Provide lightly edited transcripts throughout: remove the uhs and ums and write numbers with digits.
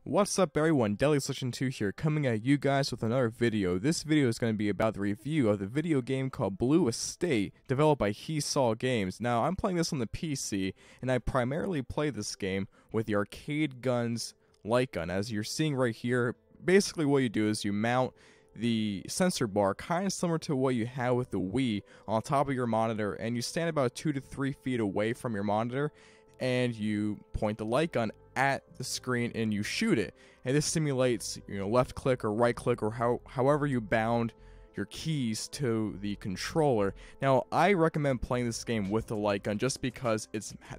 What's up everyone, DailySolution2 here, coming at you guys with another video. This video is going to be about the review of the video game called Blue Estate, developed by He Saw Games. Now, I'm playing this on the PC, and I primarily play this game with the arcade gun's Lightgun. As you're seeing right here, basically what you do is you mount the sensor bar, kind of similar to what you have with the Wii, on top of your monitor, and you stand about 2 to 3 feet away from your monitor, and you point the light gun at the screen and you shoot it. And this simulates, left click or right click or however you bound your keys to the controller. Now, I recommend playing this game with the light gun just because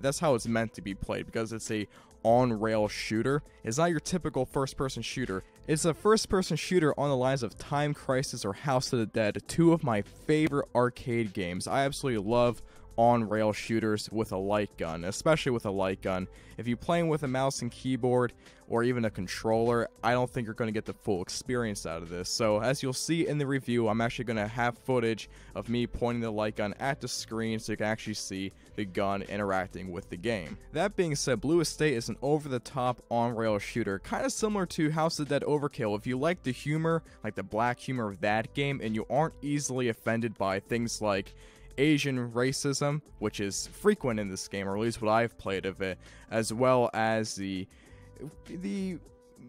that's how it's meant to be played, because it's a on-rail shooter. It's not your typical first-person shooter. It's a first-person shooter on the lines of Time Crisis or House of the Dead, two of my favorite arcade games. I absolutely love on-rail shooters with a light gun, especially with a light gun. If you're playing with a mouse and keyboard or even a controller, I don't think you're going to get the full experience out of this. So as you'll see in the review, I'm actually going to have footage of me pointing the light gun at the screen so you can actually see the gun interacting with the game. That being said, Blue Estate is an over-the-top on-rail shooter, kind of similar to House of the Dead Overkill. If you like the humor, like the black humor of that game, and you aren't easily offended by things like Asian racism, which is frequent in this game, or at least what I've played of it, as well as the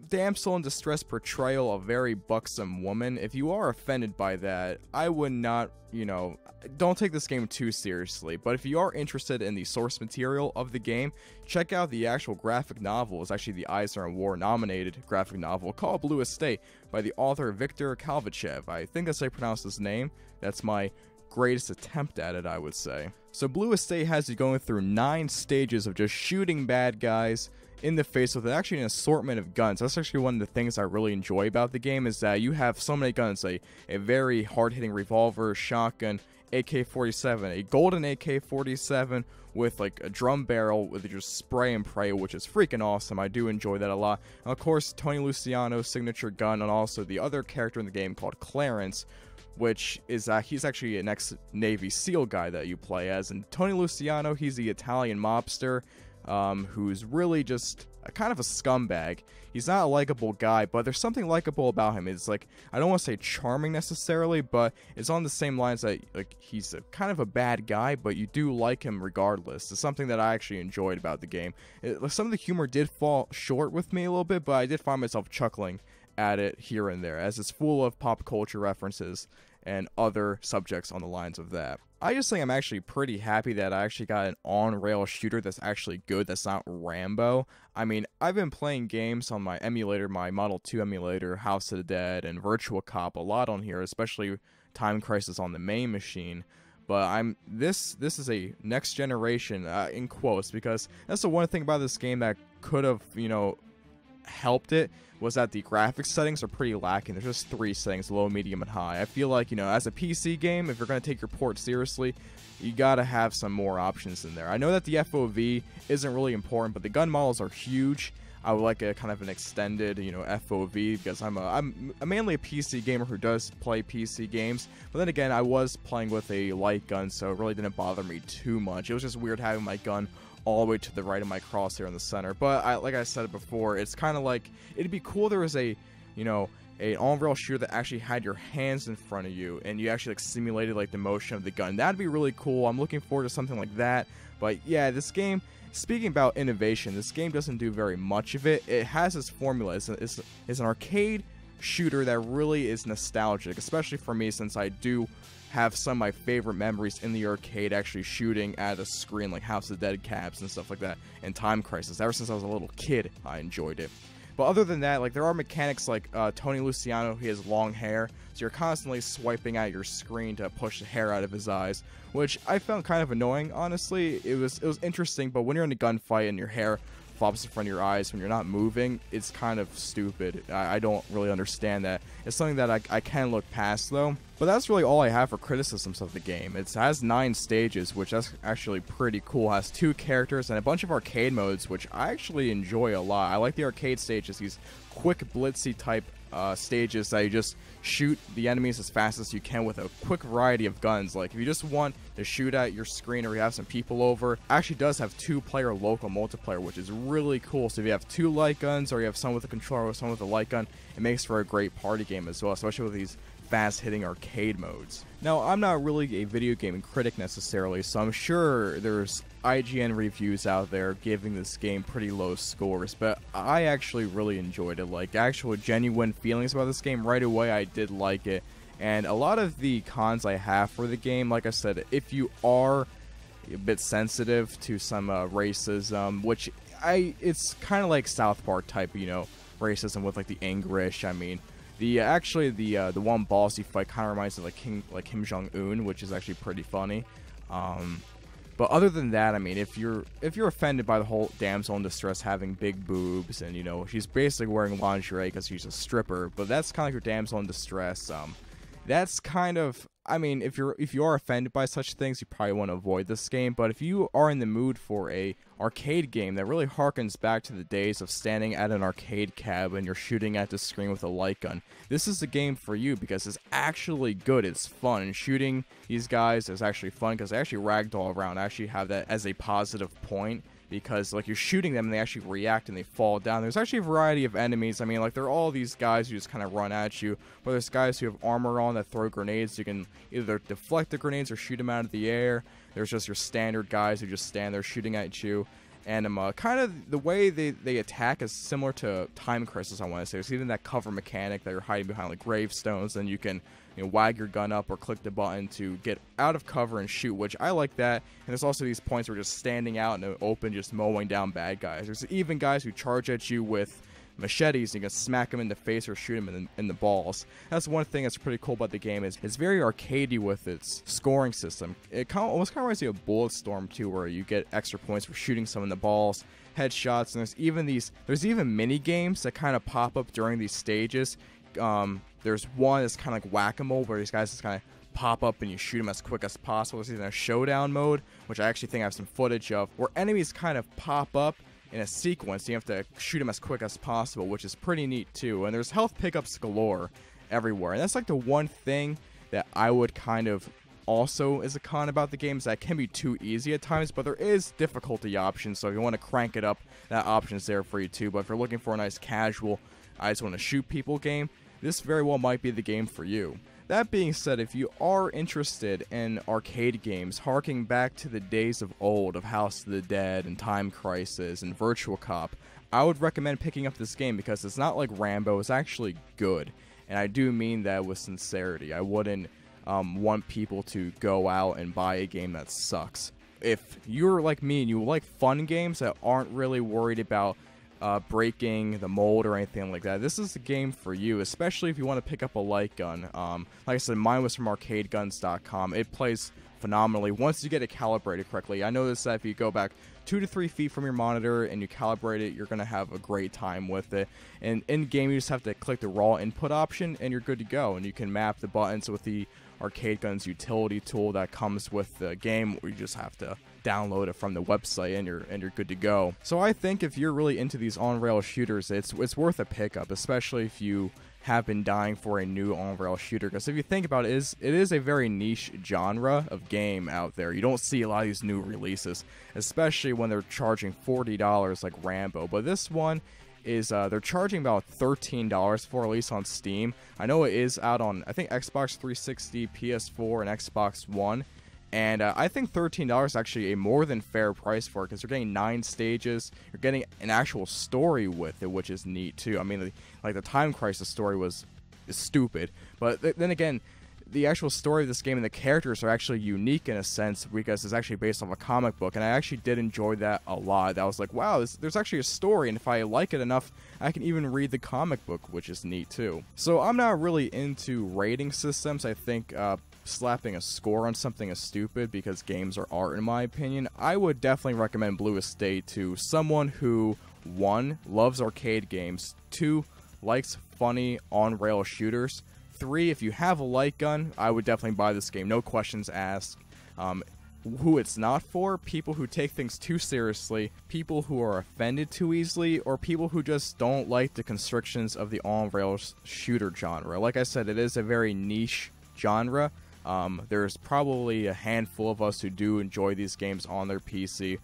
damsel in distress portrayal of a very buxom woman. If you are offended by that, I would not, don't take this game too seriously. But if you are interested in the source material of the game, check out the actual graphic novel. It's actually the Eisner Award nominated graphic novel called Blue Estate by the author Viktor Kalvachev. I think that's how I pronounce his name. That's my greatest attempt at it, I would say. So Blue Estate has you going through 9 stages of just shooting bad guys in the face with actually an assortment of guns. That's actually one of the things I really enjoy about the game, is that you have so many guns, a very hard-hitting revolver, shotgun, AK-47, a golden AK-47 with like a drum barrel with just spray and pray, which is freaking awesome. I do enjoy that a lot. And of course, Tony Luciano's signature gun, and also the other character in the game called Clarence, which is he's actually an ex-Navy SEAL guy that you play as. And Tony Luciano, he's the Italian mobster who's really just kind of a scumbag. He's not a likable guy, but there's something likable about him. It's like, I don't want to say charming necessarily, but it's on the same lines that he's kind of a bad guy, but you do like him regardless. It's something that I actually enjoyed about the game. Some of the humor did fall short with me a little bit, but I did find myself chuckling at it here and there, as it's full of pop culture references and other subjects on the lines of that. I just think I'm actually pretty happy that I actually got an on-rail shooter that's actually good, that's not Rambo. I mean, I've been playing games on my emulator, my Model 2 emulator, House of the Dead, and Virtual Cop a lot on here, especially Time Crisis on the main machine. But this is a next generation, in quotes, because that's the one thing about this game that could have, helped it, was that the graphics settings are pretty lacking. There's just 3 settings, low, medium, and high. I feel like, as a PC game, if you're going to take your port seriously, you gotta have some more options in there. I know that the FOV isn't really important, but the gun models are huge. I would like a kind of an extended, FOV, because I'm mainly a PC gamer who does play PC games. But then again, I was playing with a light gun, so it really didn't bother me too much. It was just weird having my gun all the way to the right of my crosshair in the center. But like I said before, it's kind of like, it'd be cool there was a, an on-rail shooter that actually had your hands in front of you, and you actually simulated the motion of the gun. That'd be really cool. I'm looking forward to something like that. But yeah, this game, speaking about innovation, this game doesn't do very much of it. It has its formula. It's an arcade shooter that really is nostalgic, especially for me, since I do have some of my favorite memories in the arcade actually shooting at a screen, like House of the Dead caps and stuff like that, and Time Crisis. Ever since I was a little kid, I enjoyed it. But other than that, there are mechanics like Tony Luciano, he has long hair, so you're constantly swiping at your screen to push the hair out of his eyes, which I found kind of annoying, honestly. It was interesting, but when you're in a gunfight and your hair flops in front of your eyes when you're not moving, it's kind of stupid. I don't really understand that. It's something that I can look past, though. But that's really all I have for criticisms of the game. It has 9 stages, which that's actually pretty cool. It has 2 characters and a bunch of arcade modes, which I actually enjoy a lot. I like the arcade stages, these quick blitzy type stages that you just shoot the enemies as fast as you can with a quick variety of guns. Like if you just want to shoot at your screen or you have some people over, actually does have 2-player local multiplayer, which is really cool. So if you have 2 light guns or you have someone with a controller or someone with a light gun, it makes for a great party game as well, especially with these fast-hitting arcade modes. Now, I'm not really a video game critic necessarily, so I'm sure there's IGN reviews out there giving this game pretty low scores, but I actually really enjoyed it. Like, actual genuine feelings about this game right away, I did like it. And a lot of the cons I have for the game, like I said, if you are a bit sensitive to some racism, which it's kind of like South Park type, you know, racism with like the English. I mean, the one boss you fight kind of reminds me of Kim Jong-un, which is actually pretty funny. But other than that, I mean, if you're offended by the whole damsel in distress having big boobs and, you know, she's basically wearing lingerie because she's a stripper, but that's kind of like your damsel in distress. That's kind of, I mean, if you are offended by such things, you probably want to avoid this game. But if you are in the mood for a arcade game that really harkens back to the days of standing at an arcade cab and you're shooting at the screen with a light gun, this is the game for you because it's actually good. It's fun, and shooting these guys is actually fun because they actually ragdoll around. I actually have that as a positive point, because like you're shooting them and they actually react and they fall down. There's actually a variety of enemies. I mean, like there are all these guys who just kind of run at you, but there's guys who have armor on that throw grenades. You can either deflect the grenades or shoot them out of the air. There's just your standard guys who just stand there shooting at you. And kind of the way they attack is similar to Time Crisis, I want to say. There's even that cover mechanic that you're hiding behind like gravestones, and you can, you know, wag your gun up or click the button to get out of cover and shoot, which I like that. And there's also these points where you're just standing out in the open, just mowing down bad guys. There's even guys who charge at you with machetes, and you can smack them in the face or shoot them in the balls. That's one thing that's pretty cool about the game, is it's very arcadey with its scoring system. It almost kind of reminds me of Bulletstorm too, where you get extra points for shooting someone in the balls, headshots, and there's even mini games that kind of pop up during these stages. There's one that's kind of like whack-a-mole, where these guys just kind of pop up and you shoot them as quick as possible. There's even a showdown mode, which I actually think I have some footage of, where enemies kind of pop up in a sequence. You have to shoot them as quick as possible, which is pretty neat too. And there's health pickups galore everywhere. And that's like the one thing that I would kind of also is a con about the game, is that it can be too easy at times, but there is difficulty options. So if you want to crank it up, that option is there for you too. But if you're looking for a nice casual, I just want to shoot people game, this very well might be the game for you. That being said, if you are interested in arcade games harking back to the days of old of House of the Dead and Time Crisis and Virtual Cop, I would recommend picking up this game because it's not like Rambo. It's actually good, and I do mean that with sincerity. I wouldn't want people to go out and buy a game that sucks. If you're like me and you like fun games that aren't really worried about breaking the mold or anything like that, this is the game for you, especially if you want to pick up a light gun. Like I said, mine was from arcadeguns.com. It plays phenomenally once you get it calibrated correctly. I noticed that if you go back 2 to 3 feet from your monitor and you calibrate it, you're going to have a great time with it. And in game, you just have to click the raw input option and you're good to go. And you can map the buttons with the Arcade Guns utility tool that comes with the game, where you just have to download it from the website and you're good to go. So I think if you're really into these on-rail shooters, it's worth a pickup, especially if you have been dying for a new on-rail shooter. Because if you think about it, it is a very niche genre of game out there. You don't see a lot of these new releases, especially when they're charging $40 like Rambo. But this one is they're charging about $13 for, at least on Steam. I know it is out on, I think, Xbox 360, PS4, and Xbox One. And I think $13 is actually a more than fair price for it, because you're getting 9 stages. You're getting an actual story with it, which is neat too. I mean, like the Time Crisis story is stupid, but then again, the actual story of this game and the characters are actually unique in a sense, because it's actually based off a comic book, and I actually did enjoy that a lot. I was like, wow, there's actually a story, and if I like it enough, I can even read the comic book, which is neat too. So I'm not really into rating systems. I think slapping a score on something is stupid, because games are art, in my opinion. I would definitely recommend Blue Estate to someone who, 1, loves arcade games, 2, likes funny on-rail shooters, 3, if you have a light gun, I would definitely buy this game, no questions asked. who it's not for: people who take things too seriously, people who are offended too easily, or people who just don't like the constrictions of the on-rails shooter genre. Like I said, it is a very niche genre. There's probably a handful of us who do enjoy these games on their PC.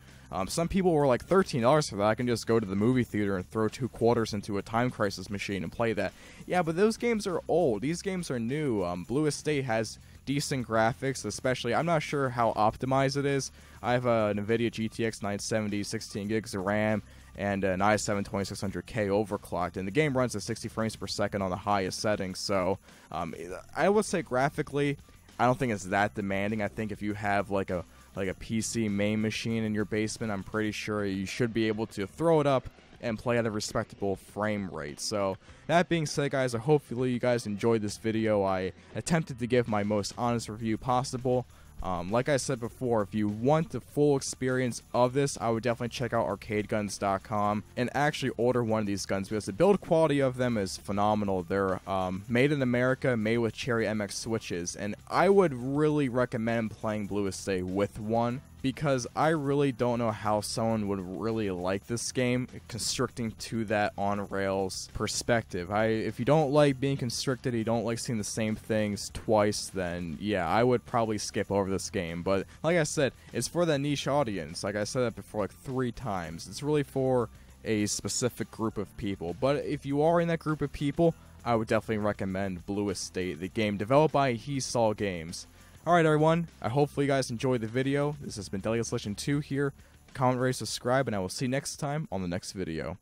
Some people were like $13 for that. I can just go to the movie theater and throw 2 quarters into a Time Crisis machine and play that. Yeah, but those games are old. These games are new. Blue Estate has decent graphics, especially. I'm not sure how optimized it is. I have a NVIDIA GTX 970, 16 gigs of RAM, and an i7 2600K overclocked, and the game runs at 60 frames per second on the highest settings. So I would say graphically, I don't think it's that demanding. I think if you have like a PC main machine in your basement, I'm pretty sure you should be able to throw it up and play at a respectable frame rate. So that being said, guys, hopefully you guys enjoyed this video. I attempted to give my most honest review possible. Like I said before, if you want the full experience of this, I would definitely check out arcadeguns.com and actually order one of these guns, because the build quality of them is phenomenal. They're made in America, made with Cherry MX switches, and I would really recommend playing Blue Estate with one, because I really don't know how someone would really like this game constricting to that on-rails perspective. If you don't like being constricted, you don't like seeing the same things twice, then yeah, I would probably skip over this game. But like I said, it's for that niche audience. Like I said that before like 3 times. It's really for a specific group of people. But if you are in that group of people, I would definitely recommend Blue Estate, the game developed by He Saw Games. Alright everyone, I hopefully you guys enjoyed the video. This has been Delegate Solution 2 here. Comment, rate, subscribe, and I will see you next time on the next video.